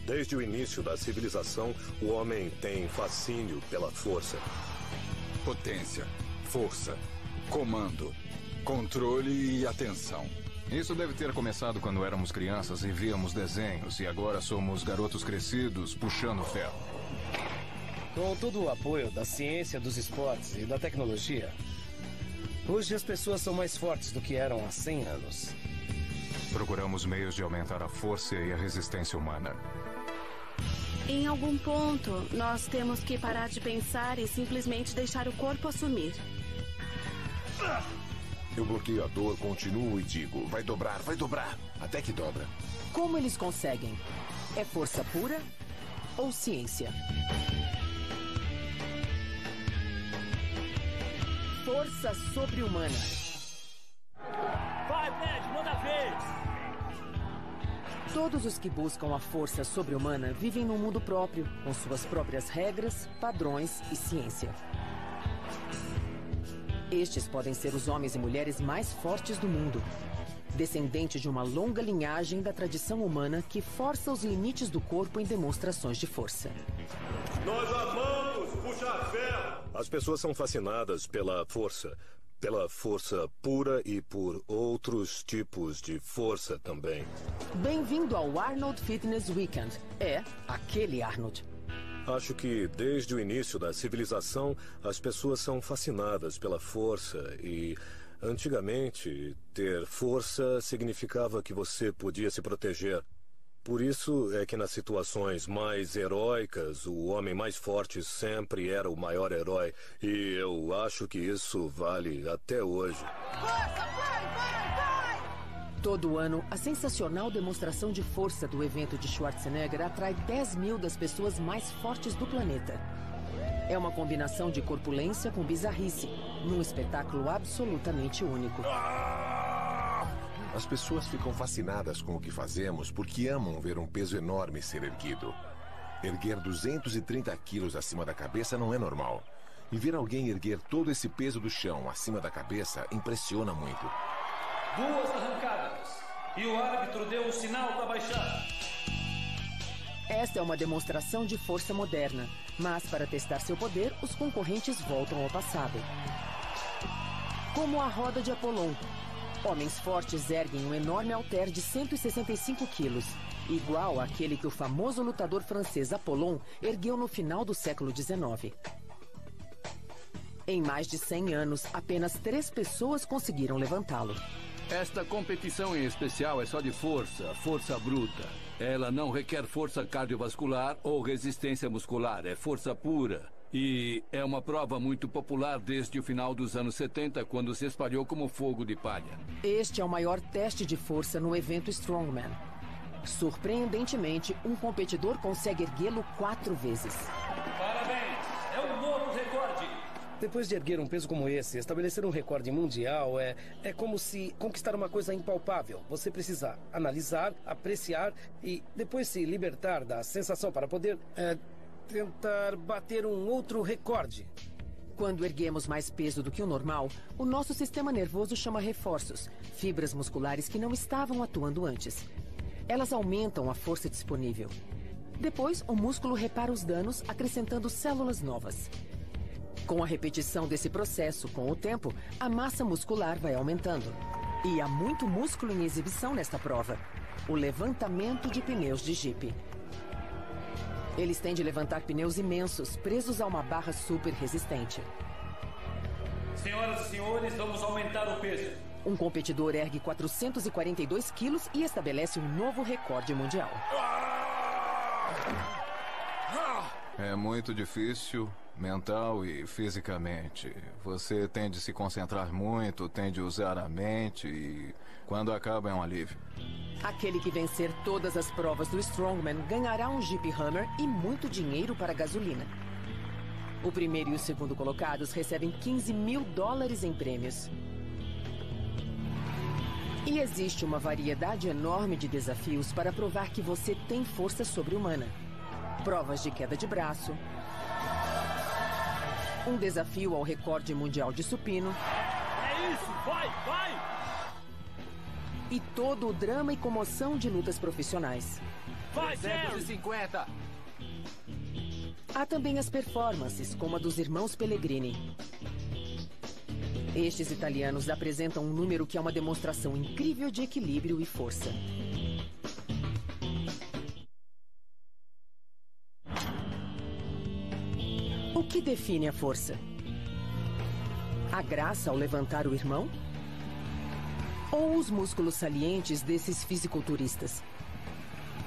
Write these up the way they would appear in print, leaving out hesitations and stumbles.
Desde o início da civilização, o homem tem fascínio pela força. Potência, força, comando, controle e atenção. Isso deve ter começado quando éramos crianças e víamos desenhos, e agora somos garotos crescidos puxando ferro. Com todo o apoio da ciência, dos esportes e da tecnologia, hoje as pessoas são mais fortes do que eram há 100 anos. Procuramos meios de aumentar a força e a resistência humana. Em algum ponto, nós temos que parar de pensar e simplesmente deixar o corpo assumir. Eu bloqueio a dor, continuo e digo, vai dobrar, até que dobra. Como eles conseguem? É força pura ou ciência? Força sobre-humana. Vai, Ned, manda ver! Todos os que buscam a força sobre-humana vivem num mundo próprio, com suas próprias regras, padrões e ciência. Estes podem ser os homens e mulheres mais fortes do mundo, descendente de uma longa linhagem da tradição humana que força os limites do corpo em demonstrações de força. Nós amamos puxar ferro! As pessoas são fascinadas pela força pura e por outros tipos de força também. Bem-vindo ao Arnold Fitness Weekend. É aquele Arnold. Acho que desde o início da civilização, as pessoas são fascinadas pela força e, antigamente, ter força significava que você podia se proteger. Por isso é que nas situações mais heróicas, o homem mais forte sempre era o maior herói. E eu acho que isso vale até hoje. Força, vai! Todo ano, a sensacional demonstração de força do evento de Schwarzenegger atrai 10 mil das pessoas mais fortes do planeta. É uma combinação de corpulência com bizarrice, num espetáculo absolutamente único. As pessoas ficam fascinadas com o que fazemos porque amam ver um peso enorme ser erguido. Erguer 230 quilos acima da cabeça não é normal. E ver alguém erguer todo esse peso do chão acima da cabeça impressiona muito. 2 arrancadas. E o árbitro deu um sinal para baixar. Esta é uma demonstração de força moderna, mas para testar seu poder, os concorrentes voltam ao passado. Como a roda de Apollon. Homens fortes erguem um enorme halter de 165 quilos, igual àquele que o famoso lutador francês Apollon ergueu no final do século XIX. Em mais de 100 anos, apenas 3 pessoas conseguiram levantá-lo. Esta competição em especial é só de força bruta. Ela não requer força cardiovascular ou resistência muscular, é força pura. E é uma prova muito popular desde o final dos anos 70, quando se espalhou como fogo de palha. Este é o maior teste de força no evento Strongman. Surpreendentemente, um competidor consegue erguê-lo 4 vezes. Parabéns! É um novo recorde! Depois de erguer um peso como esse, estabelecer um recorde mundial é como se conquistar uma coisa impalpável. Você precisa analisar, apreciar e depois se libertar da sensação para poder tentar bater um outro recorde. Quando erguemos mais peso do que o normal, o nosso sistema nervoso chama reforços, fibras musculares que não estavam atuando antes. Elas aumentam a força disponível. Depois, o músculo repara os danos, acrescentando células novas. Com a repetição desse processo, com o tempo, a massa muscular vai aumentando. E há muito músculo em exibição nesta prova. O levantamento de pneus de Jeep. Eles têm de levantar pneus imensos, presos a uma barra super resistente. Senhoras e senhores, vamos aumentar o peso. Um competidor ergue 442 quilos e estabelece um novo recorde mundial. É muito difícil, mental e fisicamente. Você tem de se concentrar muito, tem de usar a mente e quando acaba é um alívio. Aquele que vencer todas as provas do Strongman ganhará um Jeep Hummer e muito dinheiro para gasolina. O primeiro e o segundo colocados recebem $15 mil em prêmios. E existe uma variedade enorme de desafios para provar que você tem força sobre-humana. Provas de queda de braço, um desafio ao recorde mundial de supino. É isso, vai! E todo o drama e comoção de lutas profissionais. Vai, 350. Há também as performances, como a dos irmãos Pellegrini. Estes italianos apresentam um número que é uma demonstração incrível de equilíbrio e força. O que define a força? A graça ao levantar o irmão? Ou os músculos salientes desses fisiculturistas?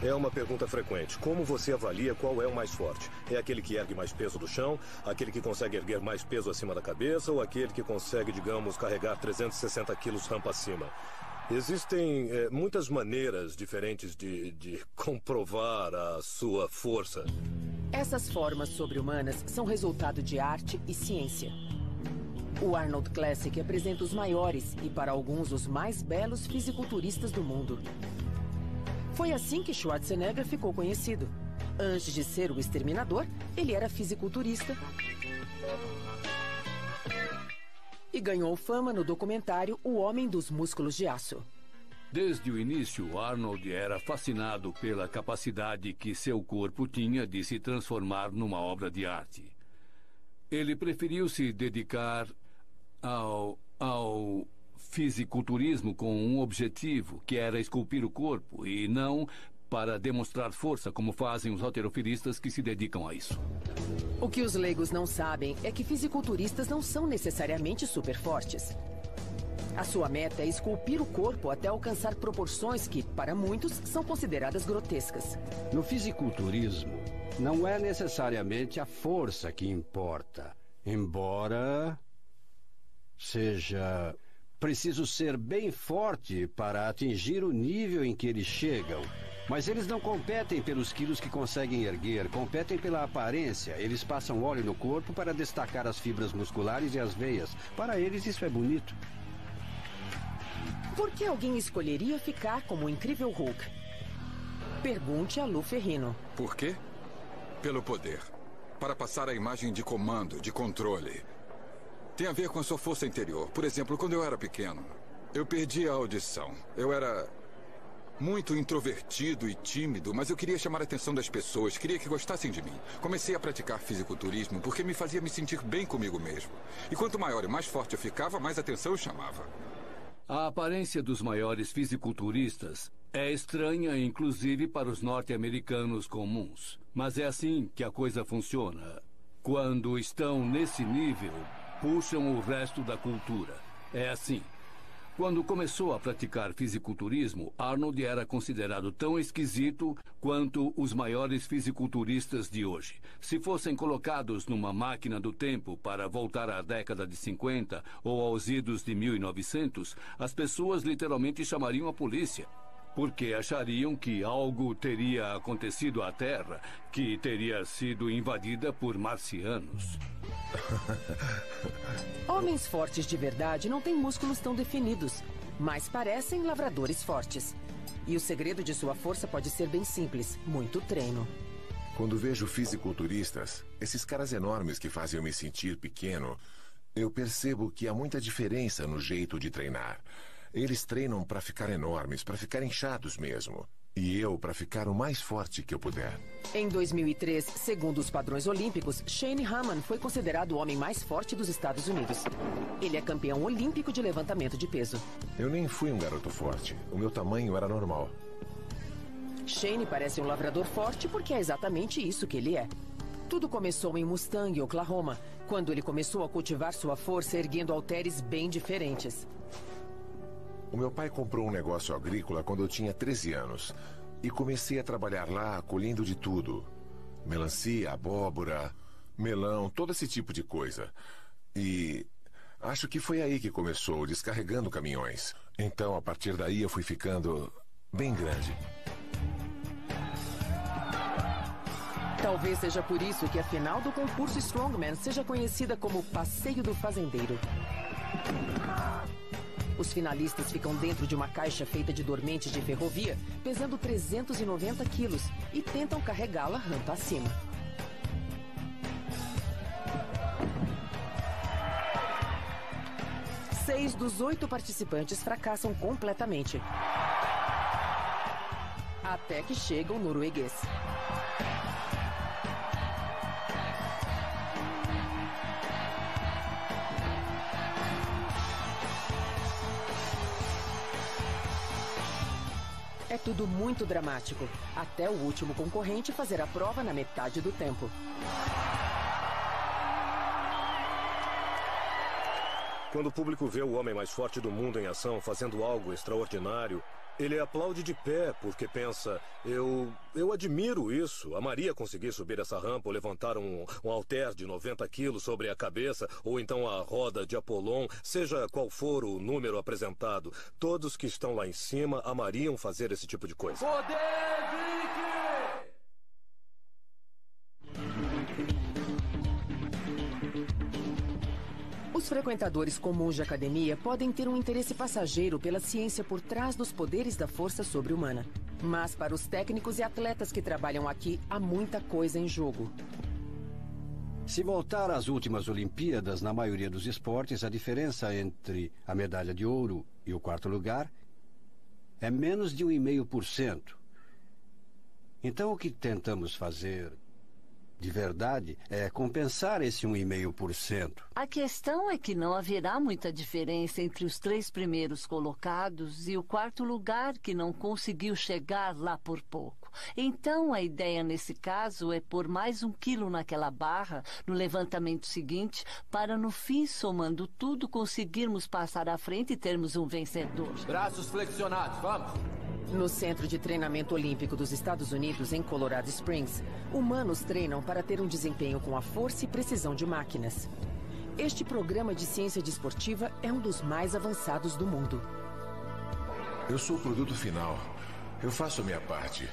É uma pergunta frequente. Como você avalia qual é o mais forte? É aquele que ergue mais peso do chão? Aquele que consegue erguer mais peso acima da cabeça? Ou aquele que consegue, digamos, carregar 360 quilos rampa acima? Existem muitas maneiras diferentes de comprovar a sua força. Essas formas sobre-humanas são resultado de arte e ciência. O Arnold Classic apresenta os maiores e, para alguns, os mais belos fisiculturistas do mundo. Foi assim que Schwarzenegger ficou conhecido. Antes de ser o exterminador, ele era fisiculturista e ganhou fama no documentário O Homem dos Músculos de Aço. Desde o início, Arnold era fascinado pela capacidade que seu corpo tinha de se transformar numa obra de arte. Ele preferiu se dedicar ao fisiculturismo com um objetivo, que era esculpir o corpo, e não para demonstrar força, como fazem os halterofilistas que se dedicam a isso. O que os leigos não sabem é que fisiculturistas não são necessariamente super fortes. A sua meta é esculpir o corpo até alcançar proporções que, para muitos, são consideradas grotescas. No fisiculturismo, não é necessariamente a força que importa, embora seja preciso ser bem forte para atingir o nível em que eles chegam. Mas eles não competem pelos quilos que conseguem erguer, competem pela aparência. Eles passam óleo no corpo para destacar as fibras musculares e as veias. Para eles, isso é bonito. Por que alguém escolheria ficar como o incrível Hulk? Pergunte a Lou Ferrigno. Por quê? Pelo poder. Para passar a imagem de comando, de controle. Tem a ver com a sua força interior. Por exemplo, quando eu era pequeno, eu perdi a audição. Eu era muito introvertido e tímido, mas eu queria chamar a atenção das pessoas, queria que gostassem de mim. Comecei a praticar fisiculturismo porque me fazia me sentir bem comigo mesmo. E quanto maior e mais forte eu ficava, mais atenção eu chamava. A aparência dos maiores fisiculturistas é estranha, inclusive para os norte-americanos comuns. Mas é assim que a coisa funciona. Quando estão nesse nível, puxam o resto da cultura. É assim. Quando começou a praticar fisiculturismo, Arnold era considerado tão esquisito quanto os maiores fisiculturistas de hoje. Se fossem colocados numa máquina do tempo para voltar à década de 50 ou aos idos de 1900, as pessoas literalmente chamariam a polícia, porque achariam que algo teria acontecido à Terra, que teria sido invadida por marcianos. Homens fortes de verdade não têm músculos tão definidos, mas parecem lavradores fortes. E o segredo de sua força pode ser bem simples: muito treino. Quando vejo fisiculturistas, esses caras enormes que fazem eu me sentir pequeno, eu percebo que há muita diferença no jeito de treinar. Eles treinam para ficar enormes, para ficar inchados mesmo. E eu para ficar o mais forte que eu puder. Em 2003, segundo os padrões olímpicos, Shane Hamann foi considerado o homem mais forte dos Estados Unidos. Ele é campeão olímpico de levantamento de peso. Eu nem fui um garoto forte. O meu tamanho era normal. Shane parece um lavrador forte porque é exatamente isso que ele é. Tudo começou em Mustang, Oklahoma, quando ele começou a cultivar sua força erguendo halteres bem diferentes. O meu pai comprou um negócio agrícola quando eu tinha 13 anos. E comecei a trabalhar lá colhendo de tudo. Melancia, abóbora, melão, todo esse tipo de coisa. E acho que foi aí que começou, descarregando caminhões. Então, a partir daí, eu fui ficando bem grande. Talvez seja por isso que a final do concurso Strongman seja conhecida como Passeio do Fazendeiro. Os finalistas ficam dentro de uma caixa feita de dormentes de ferrovia, pesando 390 quilos, e tentam carregá-la rampa acima. Seis dos 8 participantes fracassam completamente. até que chega o norueguês. É tudo muito dramático, até o último concorrente fazer a prova na metade do tempo. Quando o público vê o homem mais forte do mundo em ação fazendo algo extraordinário, ele aplaude de pé porque pensa, eu admiro isso. A Maria conseguir subir essa rampa ou levantar um halter de 90 quilos sobre a cabeça, ou então a roda de Apolon, seja qual for o número apresentado. Todos que estão lá em cima amariam fazer esse tipo de coisa. Poder Viking! Os frequentadores comuns de academia podem ter um interesse passageiro pela ciência por trás dos poderes da força sobre-humana. Mas para os técnicos e atletas que trabalham aqui, há muita coisa em jogo. Se voltar às últimas Olimpíadas, na maioria dos esportes, a diferença entre a medalha de ouro e o quarto lugar é menos de 1,5%. Então, o que tentamos fazer de verdade é compensar esse 1,5%. A questão é que não haverá muita diferença entre os 3 primeiros colocados e o quarto lugar que não conseguiu chegar lá por pouco. Então, a ideia nesse caso é pôr mais 1 quilo naquela barra no levantamento seguinte para, no fim, somando tudo, conseguirmos passar à frente e termos um vencedor. Braços flexionados, vamos! No Centro de Treinamento Olímpico dos Estados Unidos, em Colorado Springs, humanos treinam para ter um desempenho com a força e precisão de máquinas. Este programa de ciência desportiva é um dos mais avançados do mundo. Eu sou o produto final. Eu faço a minha parte.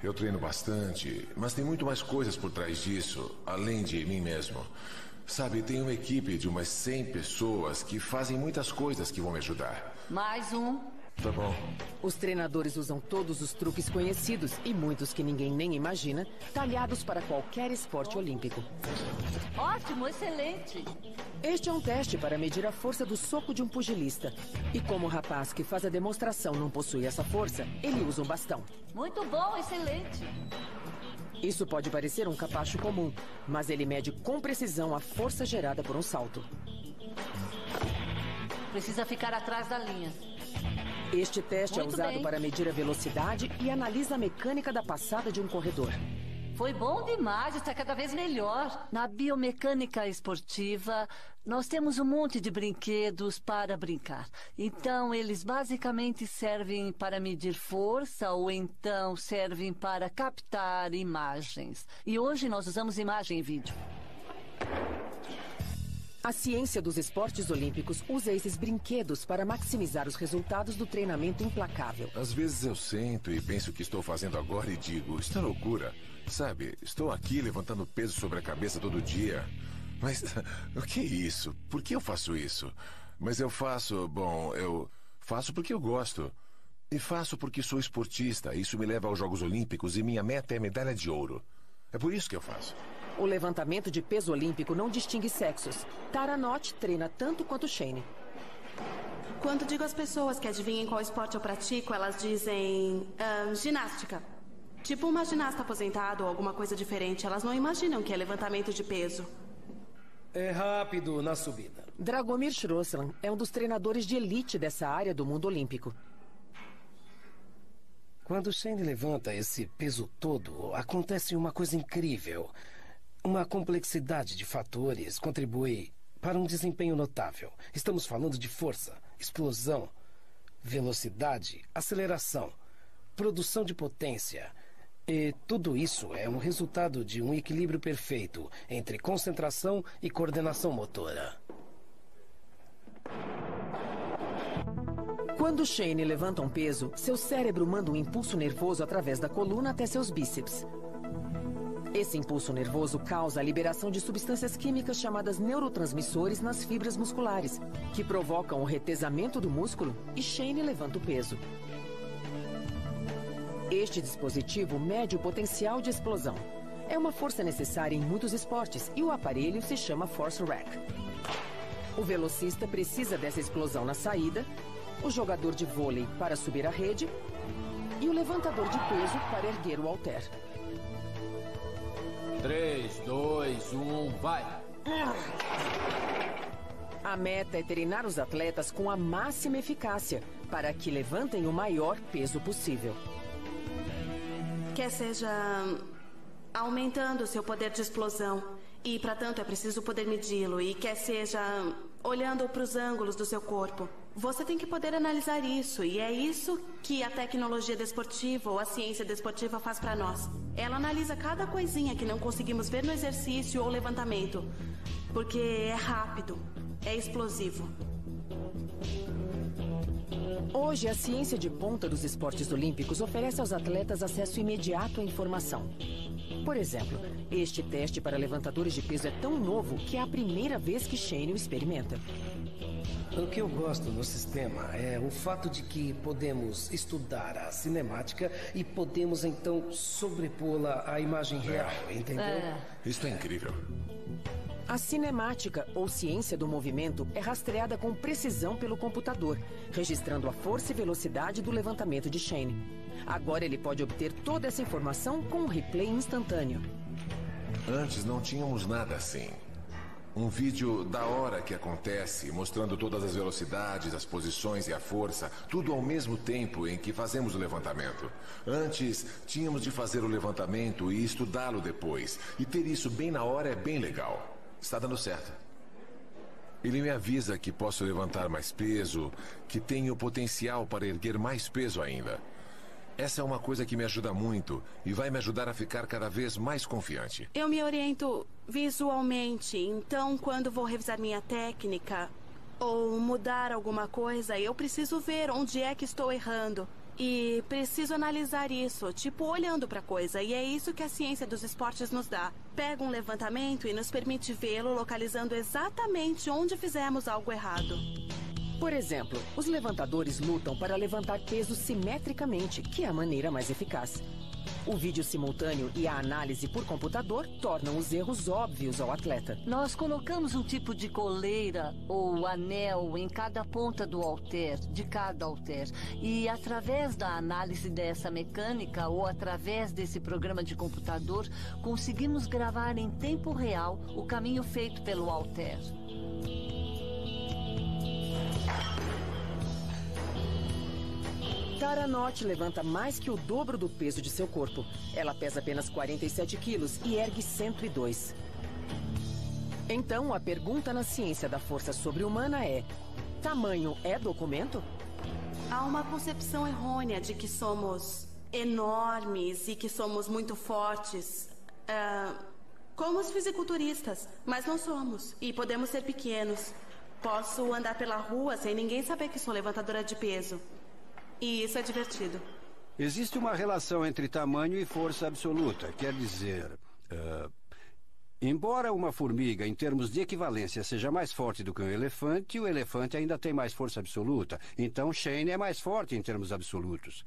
Eu treino bastante, mas tem muito mais coisas por trás disso, além de mim mesmo. Sabe, tem uma equipe de umas 100 pessoas que fazem muitas coisas que vão me ajudar. Mais um. Tá bom. Os treinadores usam todos os truques conhecidos e muitos que ninguém nem imagina, talhados para qualquer esporte olímpico. Ótimo, excelente. Este é um teste para medir a força do soco de um pugilista. E como o rapaz que faz a demonstração não possui essa força, ele usa um bastão. Muito bom, excelente. Isso pode parecer um capacho comum, mas ele mede com precisão a força gerada por um salto. Precisa ficar atrás da linha. Este teste Muito é usado bem. para medir a velocidade e analisa a mecânica da passada de um corredor. Foi bom demais, está cada vez melhor. Na biomecânica esportiva, nós temos um monte de brinquedos para brincar. Então, eles basicamente servem para medir força ou então servem para captar imagens. E hoje nós usamos imagem e vídeo. A ciência dos esportes olímpicos usa esses brinquedos para maximizar os resultados do treinamento implacável. Às vezes eu sento e penso o que estou fazendo agora e digo, isso é loucura. Sabe, estou aqui levantando peso sobre a cabeça todo dia. Mas o que é isso? Por que eu faço isso? Mas eu faço porque eu gosto. E faço porque sou esportista. Isso me leva aos Jogos Olímpicos e minha meta é medalha de ouro. É por isso que eu faço. O levantamento de peso olímpico não distingue sexos. Tara Knott treina tanto quanto Shane. Quando digo às pessoas que adivinhem qual esporte eu pratico, elas dizem ginástica. Tipo uma ginasta aposentada ou alguma coisa diferente. Elas não imaginam que é levantamento de peso. É rápido na subida. Dragomir Shroslan é um dos treinadores de elite dessa área do mundo olímpico. Quando Shane levanta esse peso todo, acontece uma coisa incrível. Uma complexidade de fatores contribui para um desempenho notável. Estamos falando de força, explosão, velocidade, aceleração, produção de potência. E tudo isso é um resultado de um equilíbrio perfeito entre concentração e coordenação motora. Quando Shane levanta um peso, seu cérebro manda um impulso nervoso através da coluna até seus bíceps. Esse impulso nervoso causa a liberação de substâncias químicas chamadas neurotransmissores nas fibras musculares, que provocam o retesamento do músculo e Shane levanta o peso. Este dispositivo mede o potencial de explosão. É uma força necessária em muitos esportes e o aparelho se chama Force Rack. O velocista precisa dessa explosão na saída, o jogador de vôlei para subir a rede e o levantador de peso para erguer o halter. 3, 2, 1, vai! A meta é treinar os atletas com a máxima eficácia para que levantem o maior peso possível. Quer seja aumentando o seu poder de explosão, e para tanto é preciso poder medi-lo, e quer seja olhando para os ângulos do seu corpo. Você tem que poder analisar isso, e é isso que a tecnologia desportiva ou a ciência desportiva faz para nós. Ela analisa cada coisinha que não conseguimos ver no exercício ou levantamento, porque é rápido, é explosivo. Hoje, a ciência de ponta dos esportes olímpicos oferece aos atletas acesso imediato à informação. Por exemplo, este teste para levantadores de peso é tão novo que é a primeira vez que Shane o experimenta. O que eu gosto no sistema é o fato de que podemos estudar a cinemática e podemos então sobrepô-la à imagem real, entendeu? Isso é incrível. A cinemática, ou ciência do movimento, é rastreada com precisão pelo computador, registrando a força e velocidade do levantamento de Shane. Agora ele pode obter toda essa informação com um replay instantâneo. Antes não tínhamos nada assim. Um vídeo da hora que acontece, mostrando todas as velocidades, as posições e a força, tudo ao mesmo tempo em que fazemos o levantamento. Antes, tínhamos de fazer o levantamento e estudá-lo depois. E ter isso bem na hora é bem legal. Está dando certo. Ele me avisa que posso levantar mais peso, que tenho potencial para erguer mais peso ainda. Essa é uma coisa que me ajuda muito e vai me ajudar a ficar cada vez mais confiante. Eu me oriento visualmente, então quando vou revisar minha técnica ou mudar alguma coisa, eu preciso ver onde é que estou errando. E preciso analisar isso, tipo olhando para a coisa. E é isso que a ciência dos esportes nos dá. Pega um levantamento e nos permite vê-lo localizando exatamente onde fizemos algo errado. Por exemplo, os levantadores lutam para levantar peso simetricamente, que é a maneira mais eficaz. O vídeo simultâneo e a análise por computador tornam os erros óbvios ao atleta. Nós colocamos um tipo de coleira ou anel em cada ponta do halter, de cada halter. E através da análise dessa mecânica ou através desse programa de computador, conseguimos gravar em tempo real o caminho feito pelo halter. Tara Knott levanta mais que o dobro do peso de seu corpo. Ela pesa apenas 47 quilos e ergue 102. Então, a pergunta na ciência da força sobre-humana é: tamanho é documento? Há uma concepção errônea de que somos enormes e que somos muito fortes. Como os fisiculturistas, mas não somos. E podemos ser pequenos. Posso andar pela rua sem ninguém saber que sou levantadora de peso. E isso é divertido. Existe uma relação entre tamanho e força absoluta. Quer dizer, embora uma formiga, em termos de equivalência, seja mais forte do que um elefante, o elefante ainda tem mais força absoluta. Então, Shane é mais forte em termos absolutos.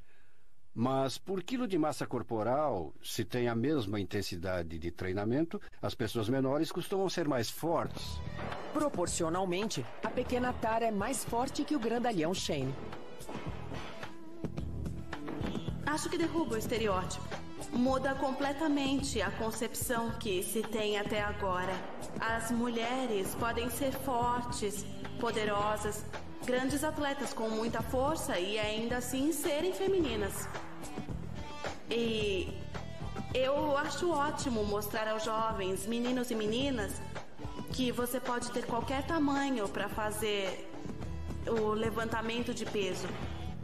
Mas, por quilo de massa corporal, se tem a mesma intensidade de treinamento, as pessoas menores costumam ser mais fortes. Proporcionalmente, a pequena Tara é mais forte que o grandalhão Shane. Acho que derruba o estereótipo. Muda completamente a concepção que se tem até agora. As mulheres podem ser fortes, poderosas, grandes atletas com muita força e ainda assim serem femininas. E eu acho ótimo mostrar aos jovens, meninos e meninas, que você pode ter qualquer tamanho para fazer o levantamento de peso.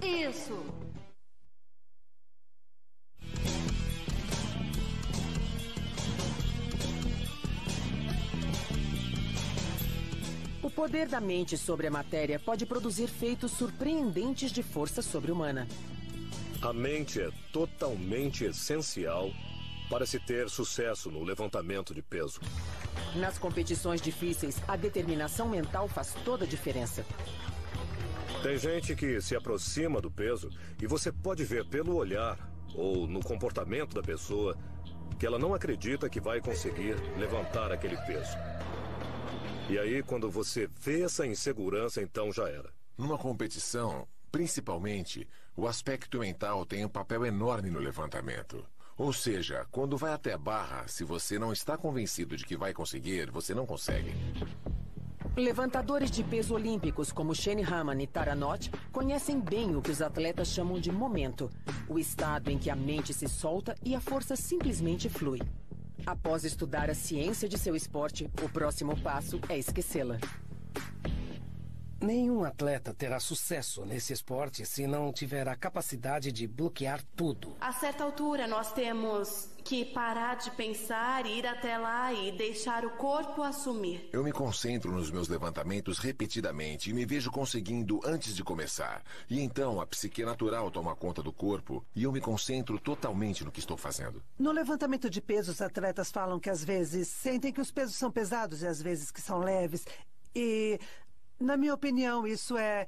Isso! O poder da mente sobre a matéria pode produzir feitos surpreendentes de força sobre-humana. A mente é totalmente essencial para se ter sucesso no levantamento de peso. Nas competições difíceis, a determinação mental faz toda a diferença. Tem gente que se aproxima do peso e você pode ver pelo olhar ou no comportamento da pessoa que ela não acredita que vai conseguir levantar aquele peso. E aí, quando você vê essa insegurança, então já era. Numa competição, principalmente, O aspecto mental tem um papel enorme no levantamento. Ou seja, quando vai até a barra, se você não está convencido de que vai conseguir, você não consegue. Levantadores de peso olímpicos como Shane Hammond e Tara Knott conhecem bem o que os atletas chamam de momento, o estado em que a mente se solta e a força simplesmente flui. Após estudar a ciência de seu esporte, o próximo passo é esquecê-la. Nenhum atleta terá sucesso nesse esporte se não tiver a capacidade de bloquear tudo. A certa altura, nós temos que parar de pensar, ir até lá e deixar o corpo assumir. Eu me concentro nos meus levantamentos repetidamente e me vejo conseguindo antes de começar. E então a psique natural toma conta do corpo e eu me concentro totalmente no que estou fazendo. No levantamento de peso, os atletas falam que às vezes sentem que os pesos são pesados e às vezes que são leves. E, na minha opinião, isso é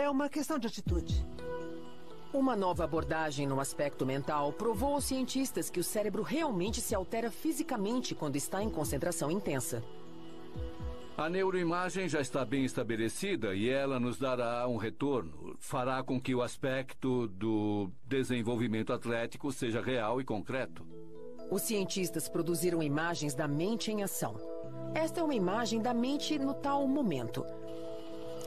uma questão de atitude. Uma nova abordagem no aspecto mental provou aos cientistas que o cérebro realmente se altera fisicamente quando está em concentração intensa. A neuroimagem já está bem estabelecida e ela nos dará um retorno. Fará com que o aspecto do desenvolvimento atlético seja real e concreto. Os cientistas produziram imagens da mente em ação. Esta é uma imagem da mente no tal momento.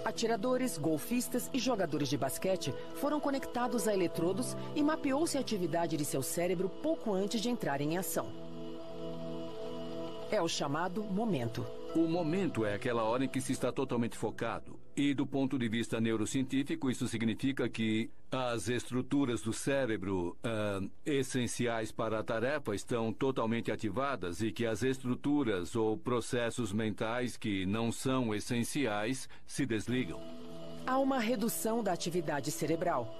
Atiradores, golfistas e jogadores de basquete foram conectados a eletrodos e mapeou-se a atividade de seu cérebro pouco antes de entrarem em ação. É o chamado momento. O momento é aquela hora em que se está totalmente focado. E do ponto de vista neurocientífico, isso significa que as estruturas do cérebro essenciais para a tarefa estão totalmente ativadas e que as estruturas ou processos mentais que não são essenciais se desligam. Há uma redução da atividade cerebral.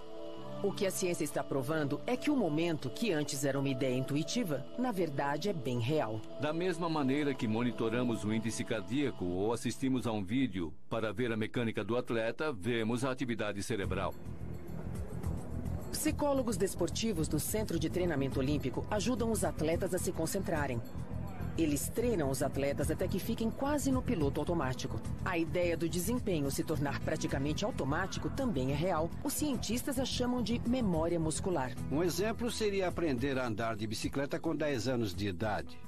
O que a ciência está provando é que o momento, que antes era uma ideia intuitiva, na verdade é bem real. Da mesma maneira que monitoramos o índice cardíaco ou assistimos a um vídeo para ver a mecânica do atleta, vemos a atividade cerebral. Psicólogos desportivos do Centro de Treinamento Olímpico ajudam os atletas a se concentrarem. Eles treinam os atletas até que fiquem quase no piloto automático. A ideia do desempenho se tornar praticamente automático também é real. Os cientistas a chamam de memória muscular. Um exemplo seria aprender a andar de bicicleta com 10 anos de idade.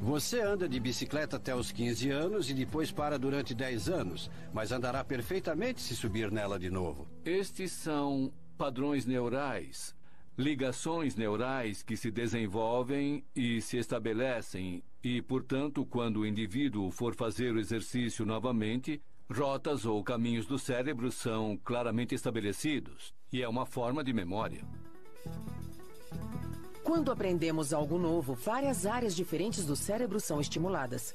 Você anda de bicicleta até os 15 anos e depois para durante 10 anos, mas andará perfeitamente se subir nela de novo. Estes são padrões neurais. Ligações neurais que se desenvolvem e se estabelecem e, portanto, quando o indivíduo for fazer o exercício novamente, rotas ou caminhos do cérebro são claramente estabelecidos e é uma forma de memória. Quando aprendemos algo novo, várias áreas diferentes do cérebro são estimuladas.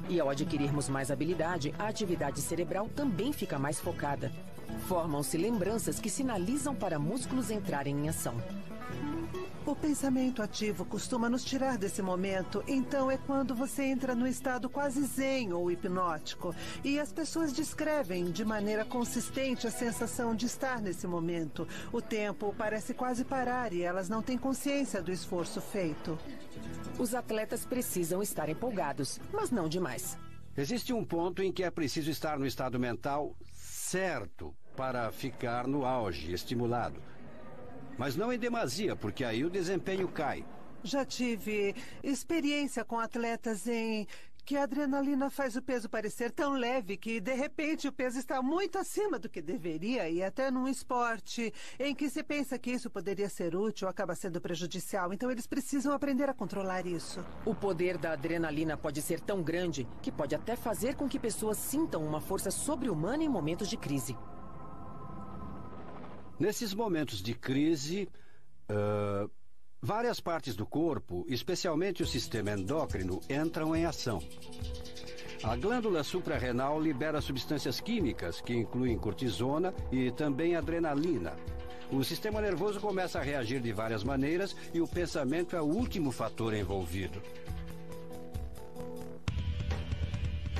E ao adquirirmos mais habilidade, a atividade cerebral também fica mais focada. Formam-se lembranças que sinalizam para músculos entrarem em ação. O pensamento ativo costuma nos tirar desse momento, então é quando você entra no estado quase zen ou hipnótico. E as pessoas descrevem de maneira consistente a sensação de estar nesse momento. O tempo parece quase parar e elas não têm consciência do esforço feito. Os atletas precisam estar empolgados, mas não demais. Existe um ponto em que é preciso estar no estado mental certo para ficar no auge, estimulado. Mas não em demasia, porque aí o desempenho cai. Já tive experiência com atletas em que a adrenalina faz o peso parecer tão leve que, de repente, o peso está muito acima do que deveria. E até num esporte em que se pensa que isso poderia ser útil, acaba sendo prejudicial. Então, eles precisam aprender a controlar isso. O poder da adrenalina pode ser tão grande que pode até fazer com que pessoas sintam uma força sobre-humana em momentos de crise. Nesses momentos de crise, várias partes do corpo, especialmente o sistema endócrino, entram em ação. A glândula suprarrenal libera substâncias químicas, que incluem cortisona e também adrenalina. O sistema nervoso começa a reagir de várias maneiras e o pensamento é o último fator envolvido.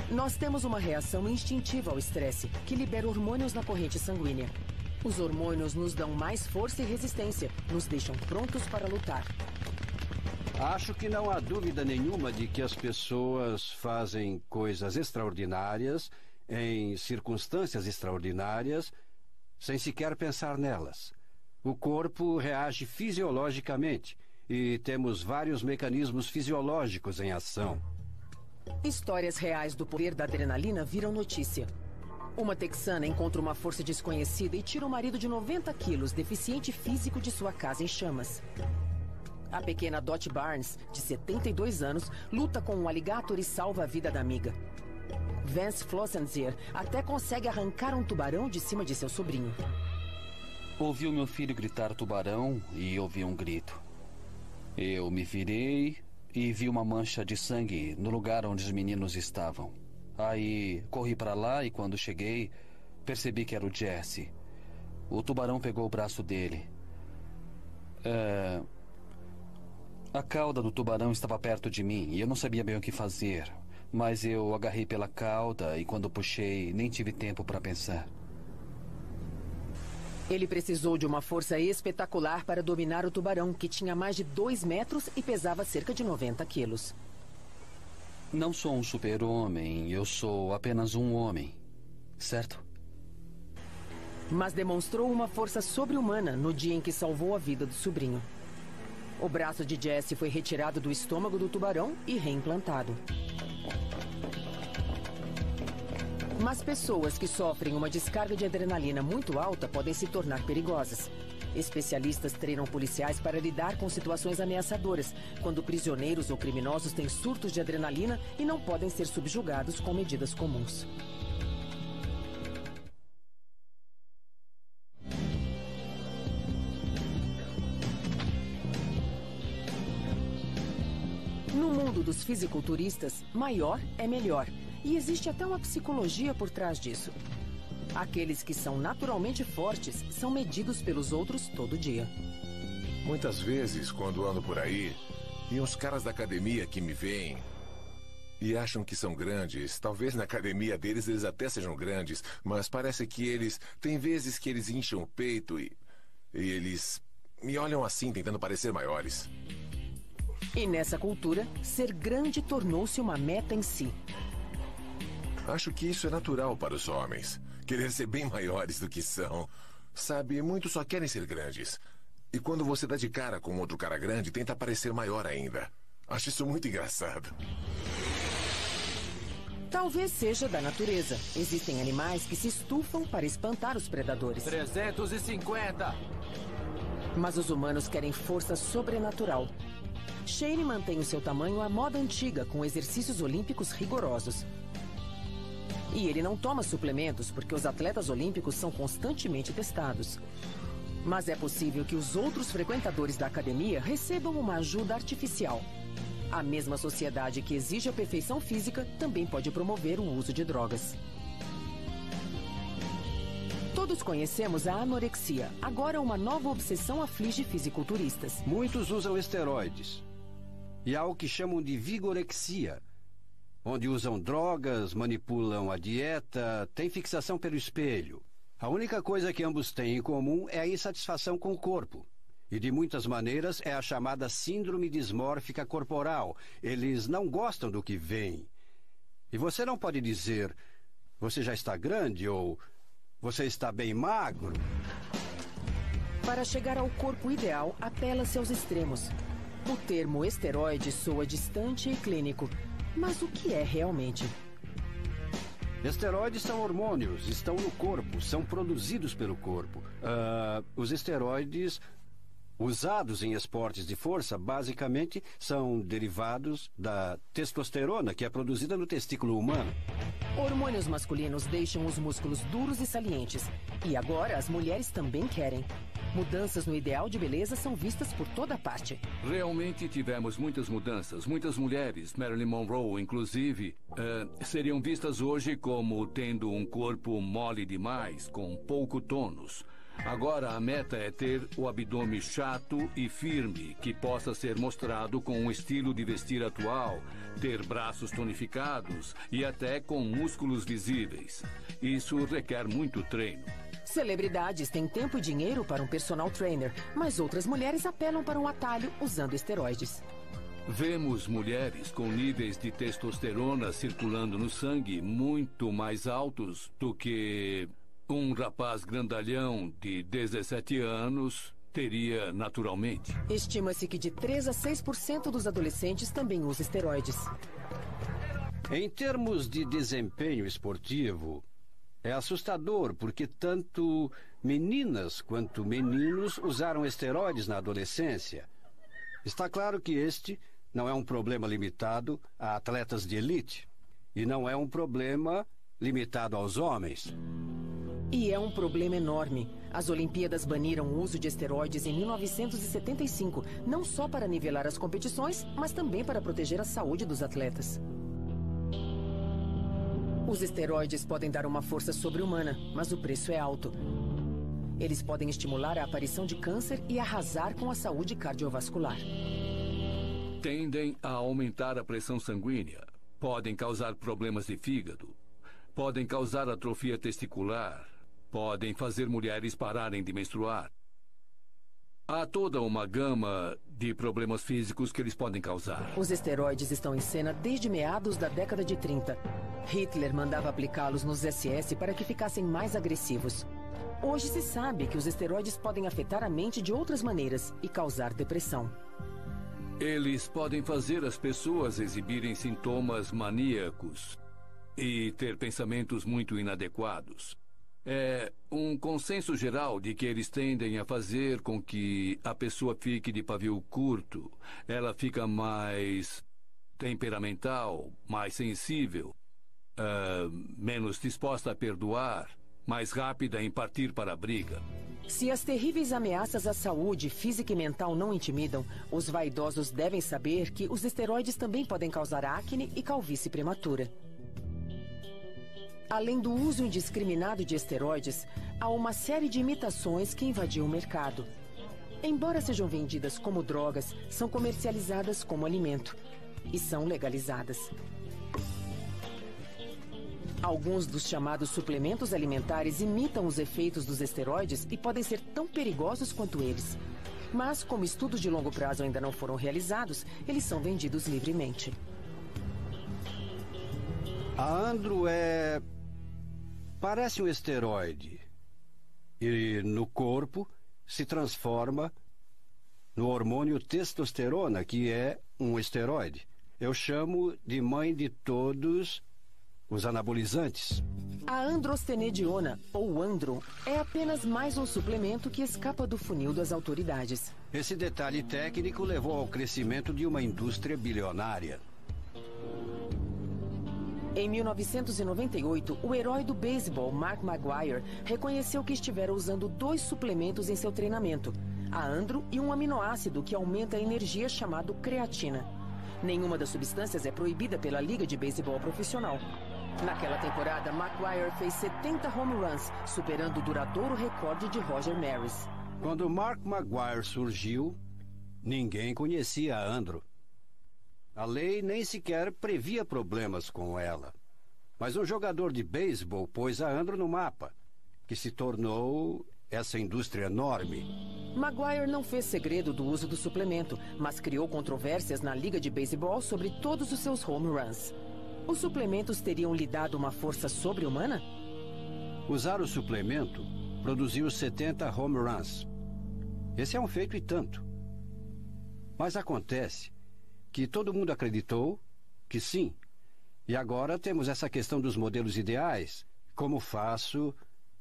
Nós temos uma reação instintiva ao estresse, que libera hormônios na corrente sanguínea. Os hormônios nos dão mais força e resistência, nos deixam prontos para lutar. Acho que não há dúvida nenhuma de que as pessoas fazem coisas extraordinárias, em circunstâncias extraordinárias, sem sequer pensar nelas. O corpo reage fisiologicamente e temos vários mecanismos fisiológicos em ação. Histórias reais do poder da adrenalina viram notícia. Uma texana encontra uma força desconhecida e tira o marido de 90 quilos, deficiente físico, de sua casa em chamas. A pequena Dot Barnes, de 72 anos, luta com um alligator e salva a vida da amiga. Vance Flossenzier até consegue arrancar um tubarão de cima de seu sobrinho. Ouvi o meu filho gritar tubarão e ouvi um grito. Eu me virei e vi uma mancha de sangue no lugar onde os meninos estavam. Aí corri para lá e quando cheguei, percebi que era o Jesse. O tubarão pegou o braço dele. A cauda do tubarão estava perto de mim e eu não sabia bem o que fazer. Mas eu agarrei pela cauda e quando puxei, nem tive tempo para pensar. Ele precisou de uma força espetacular para dominar o tubarão, que tinha mais de 2 metros e pesava cerca de 90 quilos. Não sou um super-homem, eu sou apenas um homem, certo? Mas demonstrou uma força sobre-humana no dia em que salvou a vida do sobrinho. O braço de Jesse foi retirado do estômago do tubarão e reimplantado. Mas pessoas que sofrem uma descarga de adrenalina muito alta podem se tornar perigosas. Especialistas treinam policiais para lidar com situações ameaçadoras, quando prisioneiros ou criminosos têm surtos de adrenalina e não podem ser subjugados com medidas comuns. No mundo dos fisiculturistas, maior é melhor. E existe até uma psicologia por trás disso. Aqueles que são naturalmente fortes são medidos pelos outros todo dia. Muitas vezes, quando ando por aí, e uns caras da academia que me veem e acham que são grandes, talvez na academia deles eles até sejam grandes, mas parece que eles... Tem vezes que eles incham o peito e eles me olham assim, tentando parecer maiores. E nessa cultura, ser grande tornou-se uma meta em si. Acho que isso é natural para os homens. Querer ser bem maiores do que são. Sabe, muitos só querem ser grandes. E quando você dá de cara com outro cara grande, tenta parecer maior ainda. Acho isso muito engraçado. Talvez seja da natureza. Existem animais que se estufam para espantar os predadores. 350! Mas os humanos querem força sobrenatural. Shane mantém o seu tamanho à moda antiga, com exercícios olímpicos rigorosos. E ele não toma suplementos porque os atletas olímpicos são constantemente testados. Mas é possível que os outros frequentadores da academia recebam uma ajuda artificial. A mesma sociedade que exige a perfeição física também pode promover o uso de drogas. Todos conhecemos a anorexia. Agora uma nova obsessão aflige fisiculturistas. Muitos usam esteroides. E há o que chamam de vigorexia, onde usam drogas, manipulam a dieta, têm fixação pelo espelho. A única coisa que ambos têm em comum é a insatisfação com o corpo. E de muitas maneiras é a chamada síndrome dismórfica corporal. Eles não gostam do que veem. E você não pode dizer, você já está grande ou você está bem magro. Para chegar ao corpo ideal, apela-se aos extremos. O termo esteroide soa distante e clínico. Mas o que é realmente? Esteroides são hormônios, estão no corpo, são produzidos pelo corpo. Os esteroides usados em esportes de força, basicamente, são derivados da testosterona, que é produzida no testículo humano. Hormônios masculinos deixam os músculos duros e salientes. E agora as mulheres também querem. Mudanças no ideal de beleza são vistas por toda parte. Realmente tivemos muitas mudanças. Muitas mulheres, Marilyn Monroe inclusive, seriam vistas hoje como tendo um corpo mole demais, com pouco tônus. Agora a meta é ter o abdômen chato e firme, que possa ser mostrado com um estilo de vestir atual, ter braços tonificados e até com músculos visíveis. Isso requer muito treino. Celebridades têm tempo e dinheiro para um personal trainer, mas outras mulheres apelam para um atalho usando esteroides. Vemos mulheres com níveis de testosterona circulando no sangue muito mais altos do que um rapaz grandalhão de 17 anos teria naturalmente. Estima-se que de 3 a 6% dos adolescentes também usam esteroides. Em termos de desempenho esportivo, é assustador porque tanto meninas quanto meninos usaram esteroides na adolescência. Está claro que este não é um problema limitado a atletas de elite e não é um problema limitado aos homens. E é um problema enorme. As Olimpíadas baniram o uso de esteroides em 1975, não só para nivelar as competições, mas também para proteger a saúde dos atletas. Os esteroides podem dar uma força sobre-humana, mas o preço é alto. Eles podem estimular a aparição de câncer e arrasar com a saúde cardiovascular. Tendem a aumentar a pressão sanguínea, podem causar problemas de fígado, podem causar atrofia testicular, podem fazer mulheres pararem de menstruar. Há toda uma gama de problemas físicos que eles podem causar. Os esteroides estão em cena desde meados da década de 30. Hitler mandava aplicá-los nos SS para que ficassem mais agressivos. Hoje se sabe que os esteroides podem afetar a mente de outras maneiras e causar depressão. Eles podem fazer as pessoas exibirem sintomas maníacos e ter pensamentos muito inadequados. É um consenso geral de que eles tendem a fazer com que a pessoa fique de pavio curto. Ela fica mais temperamental, mais sensível, menos disposta a perdoar, mais rápida em partir para a briga. Se as terríveis ameaças à saúde física e mental não intimidam, os vaidosos devem saber que os esteroides também podem causar acne e calvície prematura. Além do uso indiscriminado de esteroides, há uma série de imitações que invadiu o mercado. Embora sejam vendidas como drogas, são comercializadas como alimento e são legalizadas. Alguns dos chamados suplementos alimentares imitam os efeitos dos esteroides e podem ser tão perigosos quanto eles. Mas, como estudos de longo prazo ainda não foram realizados, eles são vendidos livremente. A Andro parece um esteroide e no corpo se transforma no hormônio testosterona, que é um esteroide. Eu chamo de mãe de todos os anabolizantes. A androstenediona, ou Andro, é apenas mais um suplemento que escapa do funil das autoridades. Esse detalhe técnico levou ao crescimento de uma indústria bilionária. Em 1998, o herói do beisebol, Mark McGwire, reconheceu que estivera usando 2 suplementos em seu treinamento, a Andro e um aminoácido que aumenta a energia chamado creatina. Nenhuma das substâncias é proibida pela Liga de Beisebol Profissional. Naquela temporada, McGwire fez 70 home runs, superando o duradouro recorde de Roger Maris. Quando Mark McGwire surgiu, ninguém conhecia a Andro. A lei nem sequer previa problemas com ela. Mas um jogador de beisebol pôs a Andro no mapa, que se tornou essa indústria enorme. McGwire não fez segredo do uso do suplemento, mas criou controvérsias na Liga de Beisebol sobre todos os seus home runs. Os suplementos teriam lhe dado uma força sobre-humana? Usar o suplemento produziu 70 home runs. Esse é um feito e tanto. Mas acontece que todo mundo acreditou que sim. E agora temos essa questão dos modelos ideais. Como faço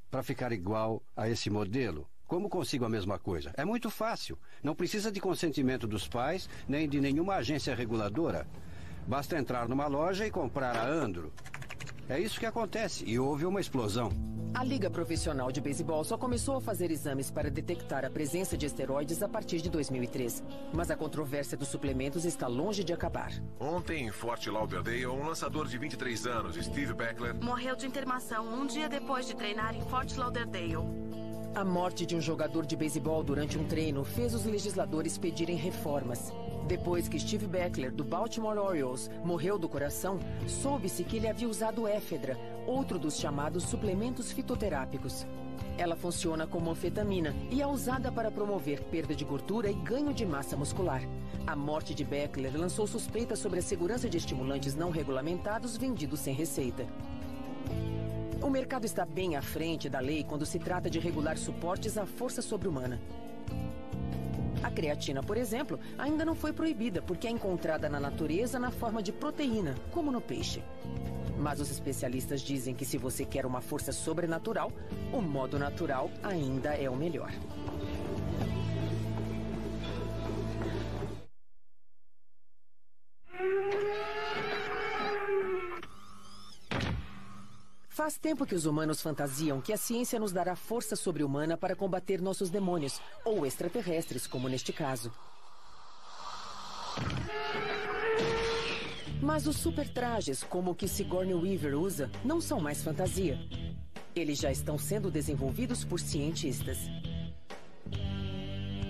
para ficar igual a esse modelo? Como consigo a mesma coisa? É muito fácil. Não precisa de consentimento dos pais, nem de nenhuma agência reguladora. Basta entrar numa loja e comprar a Andro. É isso que acontece, e houve uma explosão. A Liga Profissional de Beisebol só começou a fazer exames para detectar a presença de esteroides a partir de 2003. Mas a controvérsia dos suplementos está longe de acabar. Ontem, em Fort Lauderdale, um lançador de 23 anos, Steve Beckler, morreu de internação um dia depois de treinar em Fort Lauderdale. A morte de um jogador de beisebol durante um treino fez os legisladores pedirem reformas. Depois que Steve Beckler, do Baltimore Orioles, morreu do coração, soube-se que ele havia usado éfedra, outro dos chamados suplementos fitoterápicos. Ela funciona como anfetamina e é usada para promover perda de gordura e ganho de massa muscular. A morte de Beckler lançou suspeitas sobre a segurança de estimulantes não regulamentados vendidos sem receita. O mercado está bem à frente da lei quando se trata de regular suportes à força sobre-humana. creatina, por exemplo, ainda não foi proibida porque é encontrada na natureza na forma de proteína, como no peixe. Mas os especialistas dizem que se você quer uma força sobrenatural, o modo natural ainda é o melhor. Faz tempo que os humanos fantasiam que a ciência nos dará força sobre-humana para combater nossos demônios, ou extraterrestres, como neste caso. Mas os supertrajes, como o que Sigourney Weaver usa, não são mais fantasia. Eles já estão sendo desenvolvidos por cientistas.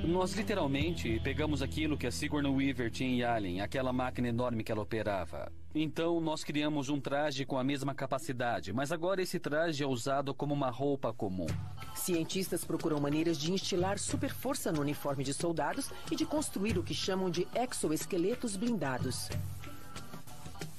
Nós literalmente pegamos aquilo que a Sigourney Weaver tinha em Alien, aquela máquina enorme que ela operava. Então nós criamos um traje com a mesma capacidade, mas agora esse traje é usado como uma roupa comum. Cientistas procuram maneiras de instilar superforça no uniforme de soldados e de construir o que chamam de exoesqueletos blindados.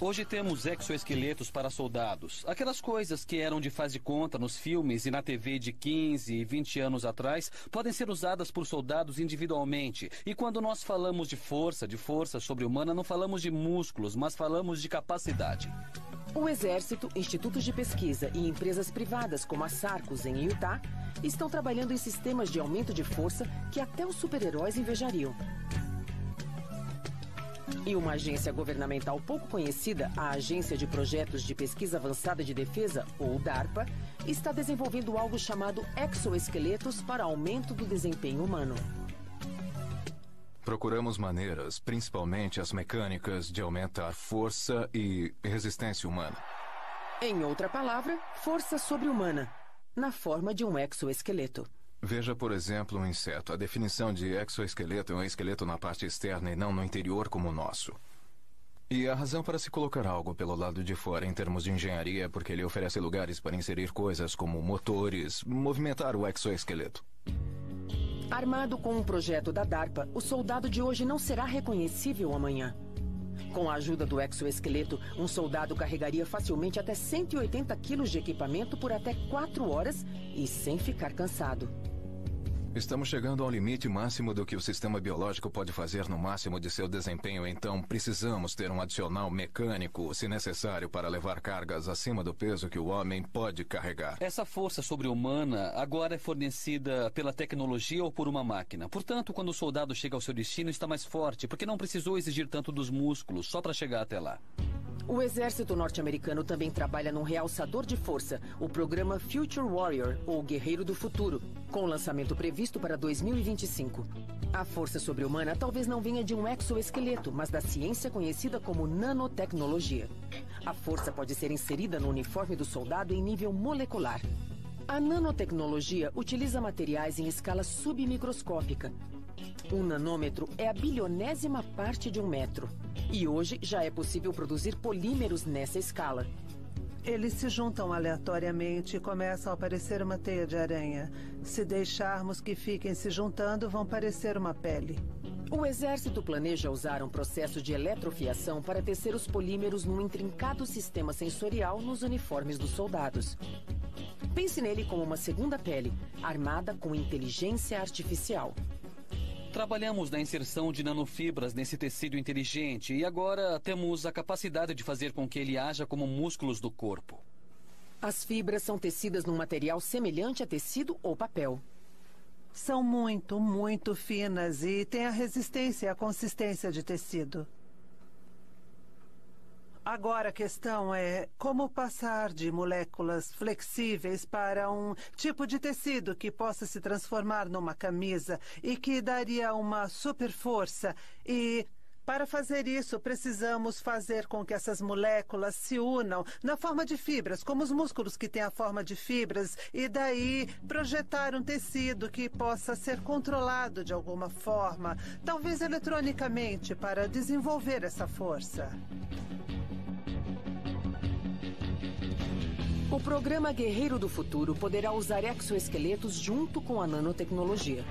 Hoje temos exoesqueletos para soldados. Aquelas coisas que eram de faz de conta nos filmes e na TV de 15 e 20 anos atrás podem ser usadas por soldados individualmente. E quando nós falamos de força sobre-humana, não falamos de músculos, mas falamos de capacidade. O Exército, institutos de pesquisa e empresas privadas como a Sarcos, em Utah, estão trabalhando em sistemas de aumento de força que até os super-heróis invejariam. E uma agência governamental pouco conhecida, a Agência de Projetos de Pesquisa Avançada de Defesa, ou DARPA, está desenvolvendo algo chamado exoesqueletos para aumento do desempenho humano. Procuramos maneiras, principalmente as mecânicas, de aumentar força e resistência humana. Em outra palavra, força sobre-humana, na forma de um exoesqueleto. Veja, por exemplo, um inseto. A definição de exoesqueleto é um esqueleto na parte externa e não no interior como o nosso. E a razão para se colocar algo pelo lado de fora em termos de engenharia é porque ele oferece lugares para inserir coisas como motores, movimentar o exoesqueleto. Armado com um projeto da DARPA, o soldado de hoje não será reconhecível amanhã. Com a ajuda do exoesqueleto, um soldado carregaria facilmente até 180 quilos de equipamento por até 4 horas e sem ficar cansado. Estamos chegando ao limite máximo do que o sistema biológico pode fazer no máximo de seu desempenho, então precisamos ter um adicional mecânico, se necessário, para levar cargas acima do peso que o homem pode carregar. Essa força sobre-humana agora é fornecida pela tecnologia ou por uma máquina. Portanto, quando o soldado chega ao seu destino, está mais forte, porque não precisou exigir tanto dos músculos só para chegar até lá. O exército norte-americano também trabalha num realçador de força, o programa Future Warrior, ou Guerreiro do Futuro, com lançamento previsto para 2025. A força sobre-humana talvez não venha de um exoesqueleto, mas da ciência conhecida como nanotecnologia. A força pode ser inserida no uniforme do soldado em nível molecular. A nanotecnologia utiliza materiais em escala submicroscópica. Um nanômetro é a bilionésima parte de um metro. E hoje já é possível produzir polímeros nessa escala. Eles se juntam aleatoriamente e começam a parecer uma teia de aranha. Se deixarmos que fiquem se juntando, vão parecer uma pele. O exército planeja usar um processo de eletrofiação para tecer os polímeros num intrincado sistema sensorial nos uniformes dos soldados. Pense nele como uma segunda pele, armada com inteligência artificial. Trabalhamos na inserção de nanofibras nesse tecido inteligente e agora temos a capacidade de fazer com que ele haja como músculos do corpo. As fibras são tecidas num material semelhante a tecido ou papel. São muito, muito finas e têm a resistência e a consistência de tecido. Agora a questão é como passar de moléculas flexíveis para um tipo de tecido que possa se transformar numa camisa e que daria uma super força. E para fazer isso, precisamos fazer com que essas moléculas se unam na forma de fibras, como os músculos que têm a forma de fibras, e daí projetar um tecido que possa ser controlado de alguma forma, talvez eletronicamente, para desenvolver essa força. O programa Guerreiro do Futuro poderá usar exoesqueletos junto com a nanotecnologia.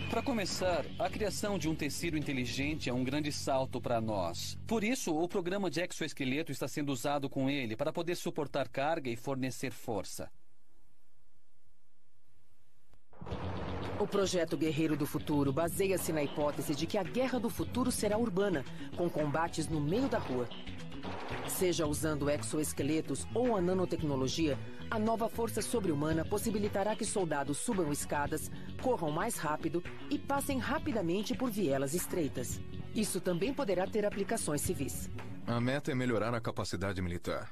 Para começar, a criação de um tecido inteligente é um grande salto para nós. Por isso, o programa de exoesqueleto está sendo usado com ele para poder suportar carga e fornecer força. O projeto Guerreiro do Futuro baseia-se na hipótese de que a guerra do futuro será urbana, com combates no meio da rua. Seja usando exoesqueletos ou a nanotecnologia, a nova força sobre-humana possibilitará que soldados subam escadas, corram mais rápido e passem rapidamente por vielas estreitas. Isso também poderá ter aplicações civis. A meta é melhorar a capacidade militar.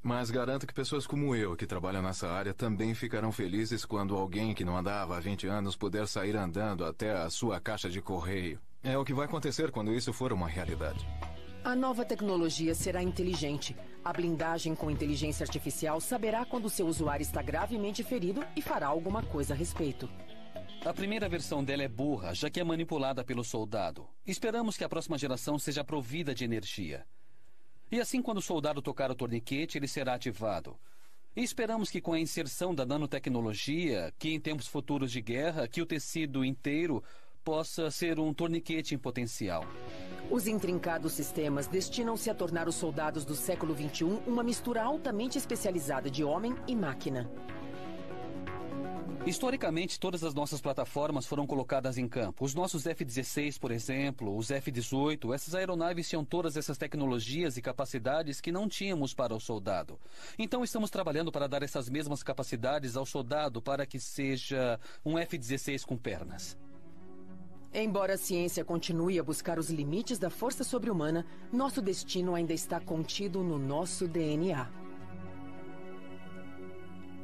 Mas garanto que pessoas como eu, que trabalham nessa área, também ficarão felizes quando alguém que não andava há 20 anos puder sair andando até a sua caixa de correio. É o que vai acontecer quando isso for uma realidade. A nova tecnologia será inteligente. A blindagem com inteligência artificial saberá quando seu usuário está gravemente ferido e fará alguma coisa a respeito. A primeira versão dela é burra, já que é manipulada pelo soldado. Esperamos que a próxima geração seja provida de energia. E assim, quando o soldado tocar o torniquete, ele será ativado. E esperamos que com a inserção da nanotecnologia, que em tempos futuros de guerra, que o tecido inteiro possa ser um torniquete em potencial. Os intrincados sistemas destinam-se a tornar os soldados do século XXI uma mistura altamente especializada de homem e máquina. Historicamente, todas as nossas plataformas foram colocadas em campo. Os nossos F-16, por exemplo, os F-18, essas aeronaves tinham todas essas tecnologias e capacidades que não tínhamos para o soldado. Então estamos trabalhando para dar essas mesmas capacidades ao soldado para que seja um F-16 com pernas. Embora a ciência continue a buscar os limites da força sobre-humana, nosso destino ainda está contido no nosso DNA.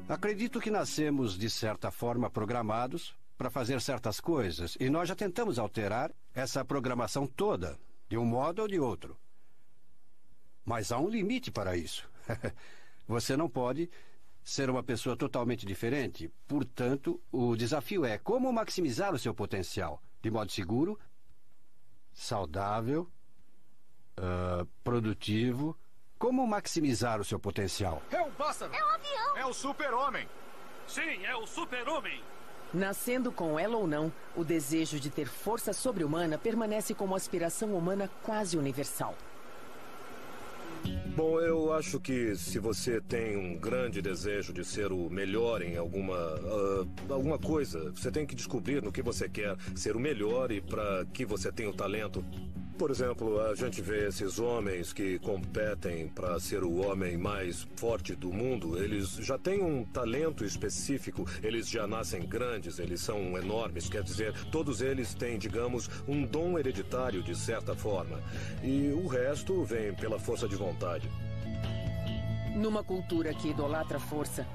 Acredito que nascemos, de certa forma, programados para fazer certas coisas, e nós já tentamos alterar essa programação toda, de um modo ou de outro. Mas há um limite para isso. Você não pode ser uma pessoa totalmente diferente, portanto, o desafio é como maximizar o seu potencial, de modo seguro, saudável, produtivo. Como maximizar o seu potencial? É um pássaro! É um avião! É o super-homem! Sim, é o super-homem! Nascendo com ela ou não, o desejo de ter força sobre-humana permanece como aspiração humana quase universal. Bom, eu acho que se você tem um grande desejo de ser o melhor em alguma coisa, você tem que descobrir no que você quer ser o melhor e para que você tem o talento. Por exemplo, a gente vê esses homens que competem para ser o homem mais forte do mundo. Eles já têm um talento específico, eles já nascem grandes, eles são enormes. Quer dizer, todos eles têm, digamos, um dom hereditário de certa forma. E o resto vem pela força de vontade. Numa cultura que idolatra a força,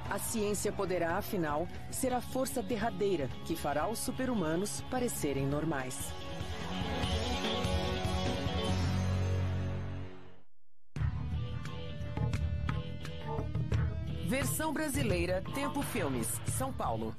a ciência poderá, afinal, ser a força derradeira que fará os super-humanos parecerem normais. Versão brasileira, Tempo Filmes, São Paulo.